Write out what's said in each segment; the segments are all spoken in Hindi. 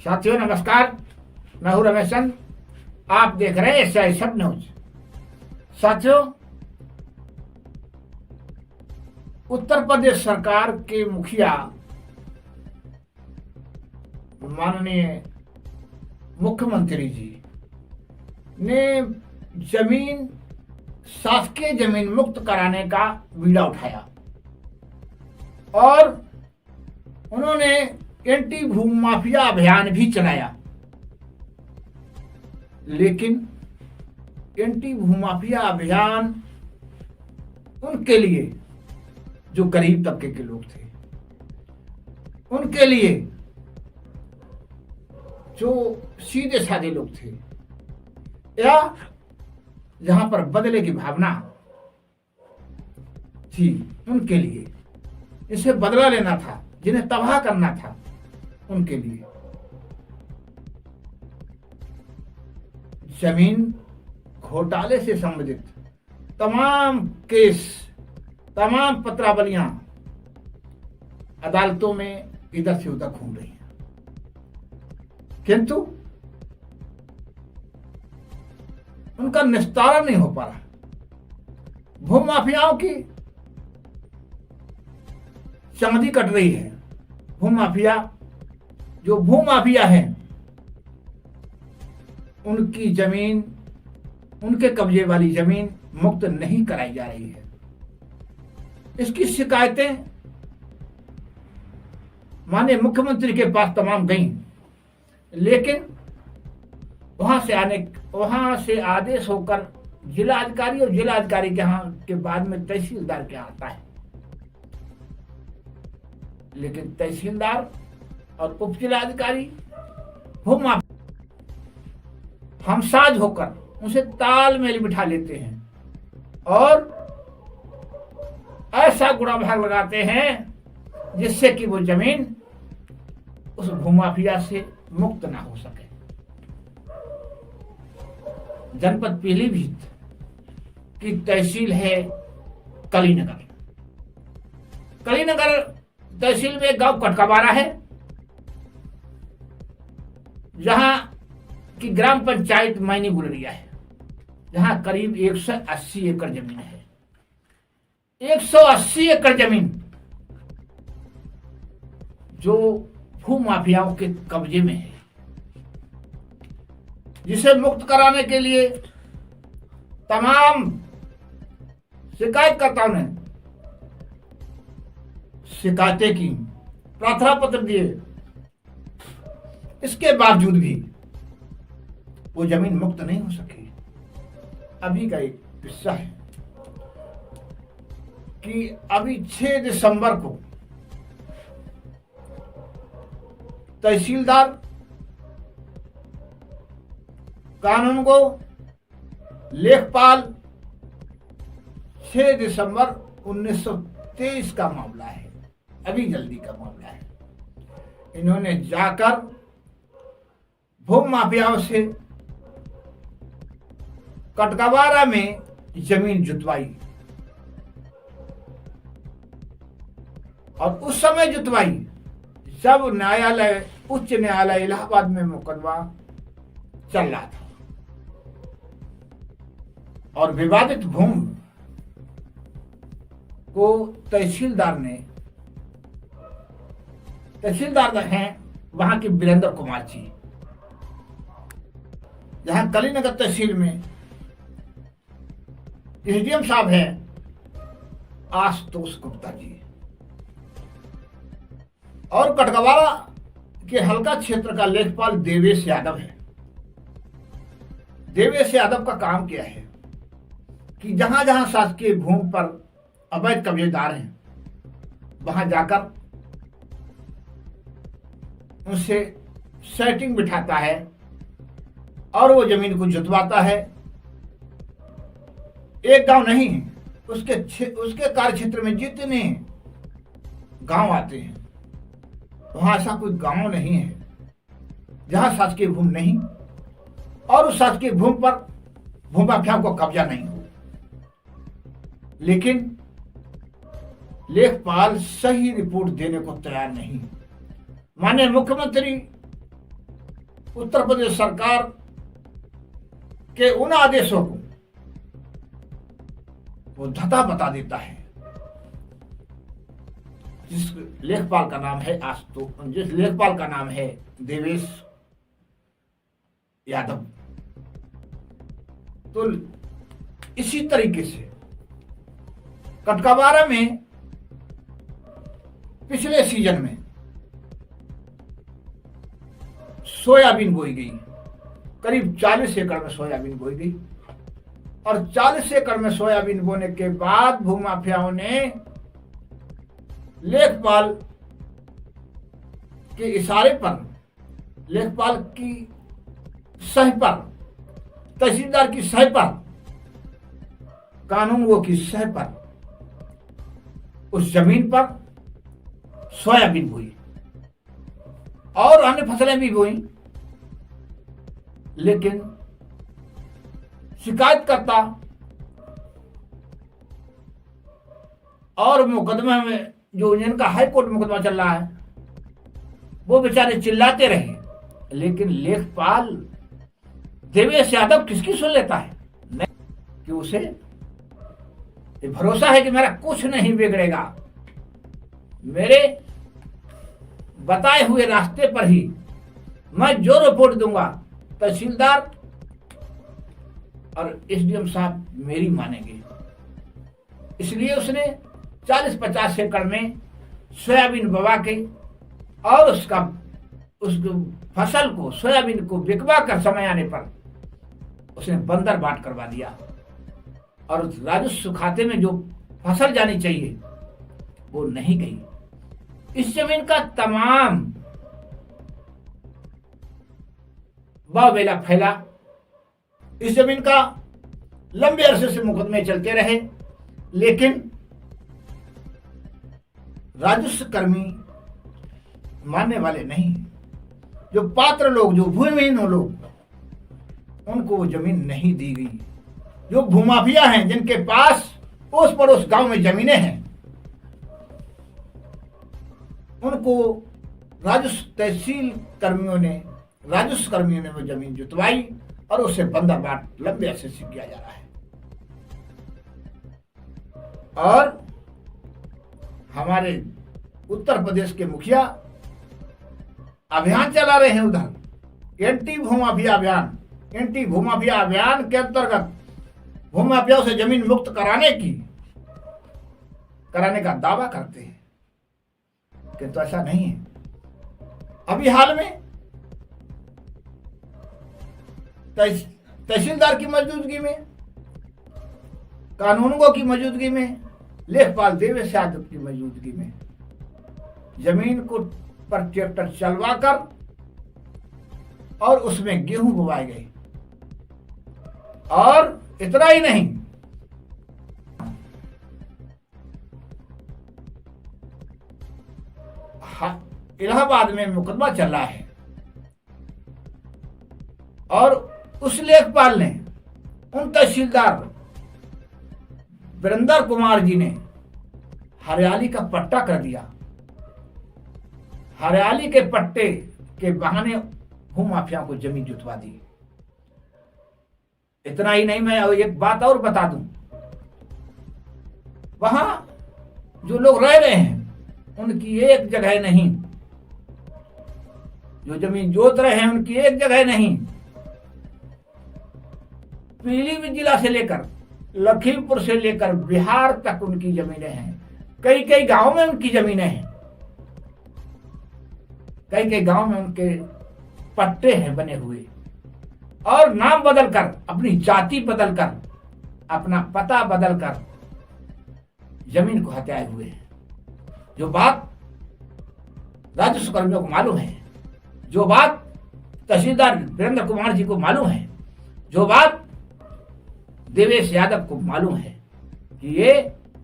साथियों नमस्कार, मैं हूं रमेश चंद। आप देख रहे हैं एशियाई सब न्यूज। साथियों, उत्तर प्रदेश सरकार के मुखिया माननीय मुख्यमंत्री जी ने जमीन शासकीय जमीन मुक्त कराने का बीड़ा उठाया और उन्होंने एंटी भूमि माफिया अभियान भी चलाया। लेकिन एंटी भूमि माफिया अभियान उनके लिए जो गरीब तबके के लोग थे, उनके लिए जो सीधे साधे लोग थे, या जहां पर बदले की भावना थी, उनके लिए, इसे बदला लेना था, जिन्हें तबाह करना था, उनके लिए जमीन घोटाले से संबंधित तमाम केस, तमाम पत्रावलियां अदालतों में इधर से उधर घूम रही हैं, किंतु उनका निस्तारण नहीं हो पा रहा। भूमि माफियाओं की चांदी कट रही है। भूमि माफिया, जो भूमि माफिया हैं, उनकी जमीन, उनके कब्जे वाली जमीन मुक्त नहीं कराई जा रही है। इसकी शिकायतें माननीय मुख्यमंत्री के पास तमाम गईं, लेकिन वहां से आदेश होकर जिलाधिकारी और जिलाधिकारी के यहाँ के बाद में तहसीलदार के यहाँ आता है। लेकिन तहसीलदार और उप जिलाधिकारी भूमि हमसाज होकर उनसे तालमेल बिठा लेते हैं और ऐसा गुड़ा भाग लगाते हैं जिससे कि वो जमीन उस भूमाफिया से मुक्त ना हो सके। जनपद पीलीभीत की तहसील है कलीनगर। कलीनगर तहसील में एक गांव कटकाबारा है, जहां की ग्राम पंचायत मैनी गुलरिया है, जहां करीब 180 एकड़ जमीन है। 180 एकड़ जमीन जो भूमि माफियाओं के कब्जे में है, जिसे मुक्त कराने के लिए तमाम शिकायतकर्ताओं ने शिकायतें की, प्रार्थना पत्र दिए, इसके बावजूद भी वो जमीन मुक्त नहीं हो सकी। अभी का एक किस्सा है कि अभी 6 दिसंबर को तहसीलदार कानून को लेखपाल 6 दिसंबर 1923 का मामला है, अभी जल्दी का मामला है। इन्होंने जाकर भूमि माफियाओं से कटकाबारा में जमीन जुतवाई और उस समय जुतवाई जब न्यायालय, उच्च न्यायालय इलाहाबाद में मुकदमा चल रहा था और विवादित भूमि को तहसीलदार हैं वहां के वीरेंद्र कुमार जी, जहां कलीनगर तहसील में एसडीएम साहब हैं आशुतोष गुप्ता जी, और कटकवारा के हल्का क्षेत्र का लेखपाल देवेश यादव है। देवेश यादव का काम क्या है कि जहां जहां शासकीय भूमि पर अवैध कब्जेदार हैं, वहां जाकर उनसे सेटिंग बिठाता है और वो जमीन को जुतवाता है। एक गांव नहीं, उसके कार्य क्षेत्र में जितने गांव आते हैं, वहां ऐसा कोई गांव नहीं है जहां शासकीय भूमि नहीं और उस शासकीय भूमि पर भूमाफियाओं को कब्जा नहीं हो। लेकिन लेखपाल सही रिपोर्ट देने को तैयार नहीं। माननीय मुख्यमंत्री उत्तर प्रदेश सरकार के उन आदेशों को वो धता बता देता है। जिस लेखपाल का नाम है देवेश यादव। तो इसी तरीके से कटकाबारा में पिछले सीजन में सोयाबीन बोई गई, करीब 40 एकड़ में सोयाबीन बोई गई, और 40 एकड़ में सोयाबीन बोने के बाद भूमाफियाओं ने लेखपाल के इशारे पर, लेखपाल की सही पर, तहसीलदार की सही पर, कानूनगो की सही पर उस जमीन पर सोयाबीन बोई और अन्य फसलें भी बोई। लेकिन शिकायतकर्ता और मुकदमा में जो जिनका हाई कोर्ट मुकदमा चल रहा है वो बेचारे चिल्लाते रहे, लेकिन लेखपाल देवेश यादव किसकी सुन लेता है? नहीं, कि उसे ये भरोसा है कि मेरा कुछ नहीं बिगड़ेगा, मेरे बताए हुए रास्ते पर ही मैं जो रिपोर्ट दूंगा तहसीलदार और एसडीएम साहब मेरी मानेंगे। इसलिए उसने 40-50 एकड़ में सोयाबीन बवा के और उस फसल को, सोयाबीन को बिकवा कर समय आने पर उसने बंदर बाट करवा दिया और राजस्व खाते में जो फसल जानी चाहिए वो नहीं गई। इस जमीन का तमाम बावेला फैला। इस जमीन का लंबे अरसे से मुकदमे चलते रहे, लेकिन राजस्व कर्मी मानने वाले नहीं। जो पात्र लोग, जो भूमिहीन लोग, उनको वो जमीन नहीं दी गई। जो भूमाफिया हैं, जिनके पास ओस पड़ोस गांव में जमीनें हैं, उनको राजस्व कर्मियों ने वो जमीन जुतवाई और उसे बंदर बाट लंबे अरसे से किया जा रहा है। और हमारे उत्तर प्रदेश के मुखिया अभियान चला रहे हैं उधर, एंटी भूमाफिया अभियान के अंतर्गत भूमाफियाओं से जमीन मुक्त कराने का दावा करते हैं, किंतु ऐसा नहीं है। अभी हाल में तहसीलदार की मौजूदगी में, कानूनगो की मौजूदगी में, लेखपाल देवेश यादव की मौजूदगी में जमीन को पर ट्रैक्टर चलवा कर और उसमें गेहूं बोवाए गए। और इतना ही नहीं, इलाहाबाद में मुकदमा चल रहा है और उस लेखपाल ने, उन तहसीलदार वीरेंद्र कुमार जी ने हरियाली का पट्टा कर दिया। हरियाली के पट्टे के बहाने भूमाफिया को जमीन जुतवा दी। इतना ही नहीं, मैं एक बात और बता दूं, वहां जो लोग रह रहे हैं उनकी एक जगह नहीं, जो जमीन जोत रहे हैं उनकी एक जगह नहीं, पीलीभीत जिला से लेकर लखीमपुर से लेकर बिहार तक उनकी जमीनें हैं। कई कई गांव में उनकी जमीनें हैं, कई कई गांव में उनके पट्टे हैं बने हुए, और नाम बदलकर, अपनी जाति बदलकर, अपना पता बदलकर जमीन को हत्याए हुए हैं। जो बात राजस्व कर्मियों को मालूम है, जो बात तहसीलदार वीरेंद्र कुमार जी को मालूम है, जो बात देवेश यादव को मालूम है कि ये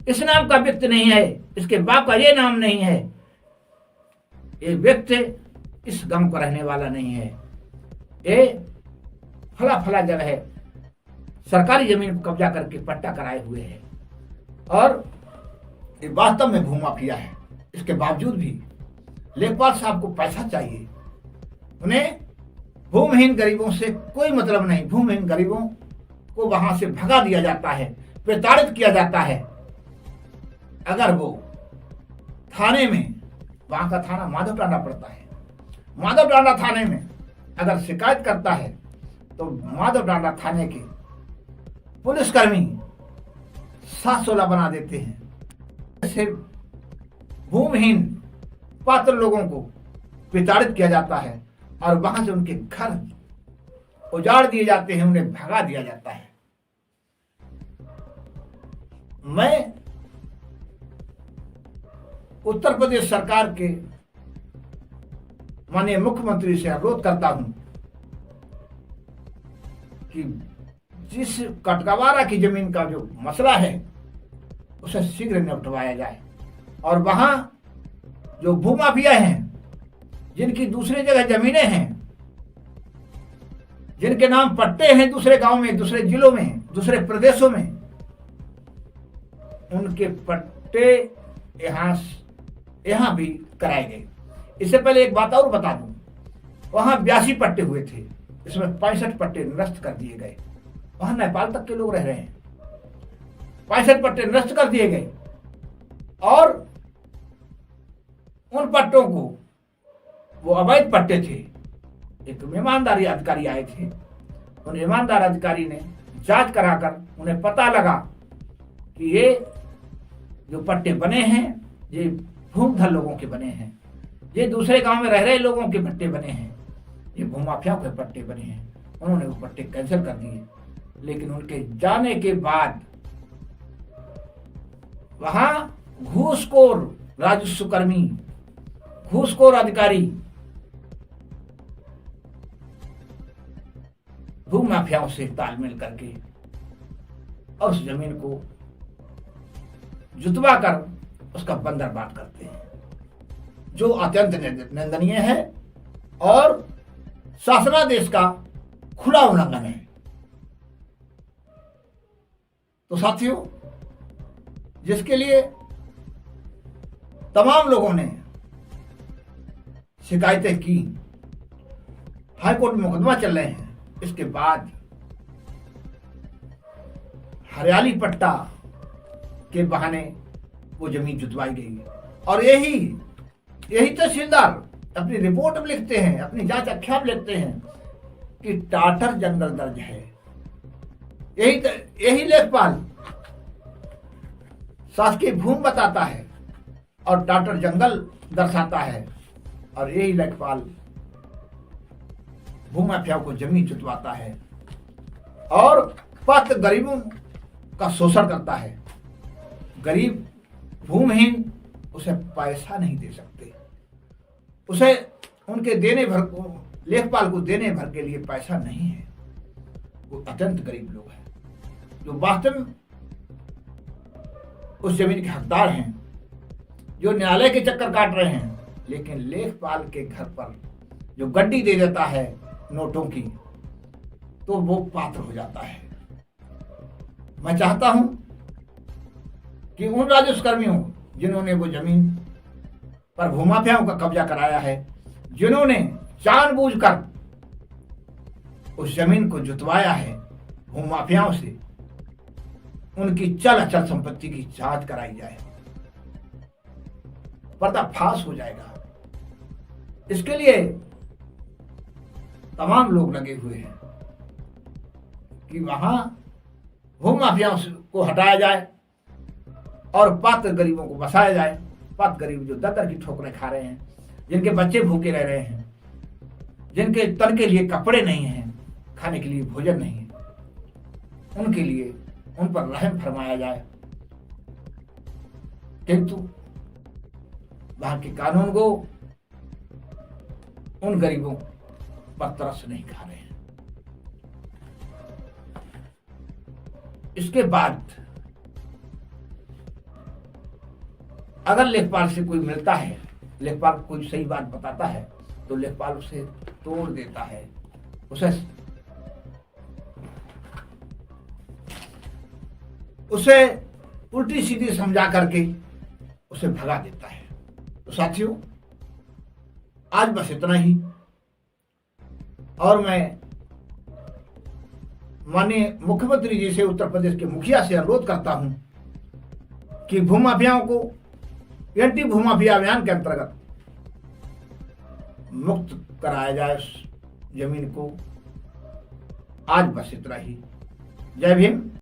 इस नाम का व्यक्ति नहीं है, इसके बाप का ये नाम नहीं है, ये व्यक्ति इस गांव का रहने वाला नहीं है, ये फला जगह है, सरकारी जमीन पर कब्जा करके पट्टा कराए हुए है और ये वास्तव में भूमाफिया है। इसके बावजूद भी लेखपाल साहब को पैसा चाहिए, उन्हें भू भूमिहीन गरीबों से कोई मतलब नहीं। भूमिहीन गरीबों को वहां से भगा दिया जाता है, प्रताड़ित किया जाता है। अगर वो थाने में, वहां का थाना माधव टांडा पड़ता है, माधव टांडा थाने में अगर शिकायत करता है तो माधव टांडा थाने के पुलिसकर्मी 716 बना देते हैं। सिर्फ भूमिहीन पात्र लोगों को प्रताड़ित किया जाता है और वहां से उनके घर उजाड़ दिए जाते हैं, उन्हें भगा दिया जाता है। मैं उत्तर प्रदेश सरकार के माननीय मुख्यमंत्री से अनुरोध करता हूं कि जिस कटकवारा की जमीन का जो मसला है उसे शीघ्र निपटवाया जाए और वहां जो भूमाफिया हैं, जिनकी दूसरी जगह जमीनें हैं, जिनके नाम पट्टे हैं दूसरे गांव में, दूसरे जिलों में, दूसरे प्रदेशों में, उनके पट्टे यहां भी कराए गए। इससे पहले एक बात और बता दूं, वहां 82 पट्टे हुए थे, इसमें 65 पट्टे निरस्त कर दिए गए। वहां नेपाल तक के लोग रह रहे हैं, 65 पट्टे निरस्त कर दिए गए और उन पट्टों को, वो अवैध पट्टे थे, एक ईमानदारी अधिकारी आए थे, उन ईमानदार अधिकारी ने जांच कराकर उन्हें पता लगा कि ये जो पट्टे बने हैं ये भूमधर लोगों के बने हैं, ये दूसरे गांव में रह रहे लोगों के पट्टे बने हैं, ये भूमाफियाओं के पट्टे बने हैं। उन्होंने वो पट्टे कैंसिल कर दिए। लेकिन उनके जाने के बाद वहां घूसखोर राजस्व कर्मी, घूसखोर अधिकारी भूमाफियाओं से तालमेल करके और उस जमीन को जुतवा कर उसका बंदरबाट करते हैं, जो अत्यंत निंदनीय है और शासनादेश का खुला उल्लंघन है। तो साथियों, जिसके लिए तमाम लोगों ने शिकायतें की, हाईकोर्ट में मुकदमा चल रहे हैं, इसके बाद हरियाली पट्टा के बहाने वो जमीन जुतवाई गई और यही तहसीलदार अपनी रिपोर्ट में लिखते हैं, अपनी जांच आख्या में लिखते हैं कि टाटर जंगल दर्ज है। यही लेखपाल शासकीय भूमि बताता है और टाटर जंगल दर्शाता है और यही लेखपाल भूमाफियाओं को जमीन जुतवाता है और पात्र गरीबों का शोषण करता है। गरीब भूमिहीन उसे पैसा नहीं दे सकते, उसे उनके देने भर को, लेखपाल को देने भर के लिए पैसा नहीं है। वो अत्यंत गरीब लोग हैं जो वास्तव में उस जमीन के हकदार हैं, जो न्यायालय के चक्कर काट रहे हैं, लेकिन लेखपाल के घर पर जो गड्डी दे देता है नोटों की, तो वो पात्र हो जाता है। मैं चाहता हूं कि उन राजस्व कर्मियों जिन्होंने वो जमीन पर भूमाफियाओं का कब्जा कराया है, जिन्होंने जानबूझकर उस जमीन को जुतवाया है भूमाफियाओं से, उनकी चल अचल संपत्ति की जांच कराई जाए, पर्दाफाश हो जाएगा। इसके लिए तमाम लोग लगे हुए हैं कि वहां भूमाफियाओं को हटाया जाए और पात्र गरीबों को बसाया जाए। पात्र गरीब जो दर की ठोकरें खा रहे हैं, जिनके बच्चे भूखे रह रहे हैं, जिनके तन के लिए कपड़े नहीं हैं, खाने के लिए भोजन नहीं है, उनके लिए उन पर रहम फरमाया जाए। किंतु वहां के कानून को उन गरीबों पर तरस नहीं खा रहे हैं। इसके बाद अगर लेखपाल से कोई मिलता है, लेखपाल कोई सही बात बताता है, तो लेखपाल उसे तोड़ देता है, उसे उल्टी सीधी समझा करके उसे भगा देता है। तो साथियों, आज बस इतना ही। और मैं माननीय मुख्यमंत्री जी से, उत्तर प्रदेश के मुखिया से अनुरोध करता हूं कि भूमाफियाओं को एंटी भूमाफिया अभियान के अंतर्गत मुक्त कराया जाए जमीन को। आज बस इतना ही। जय भीम।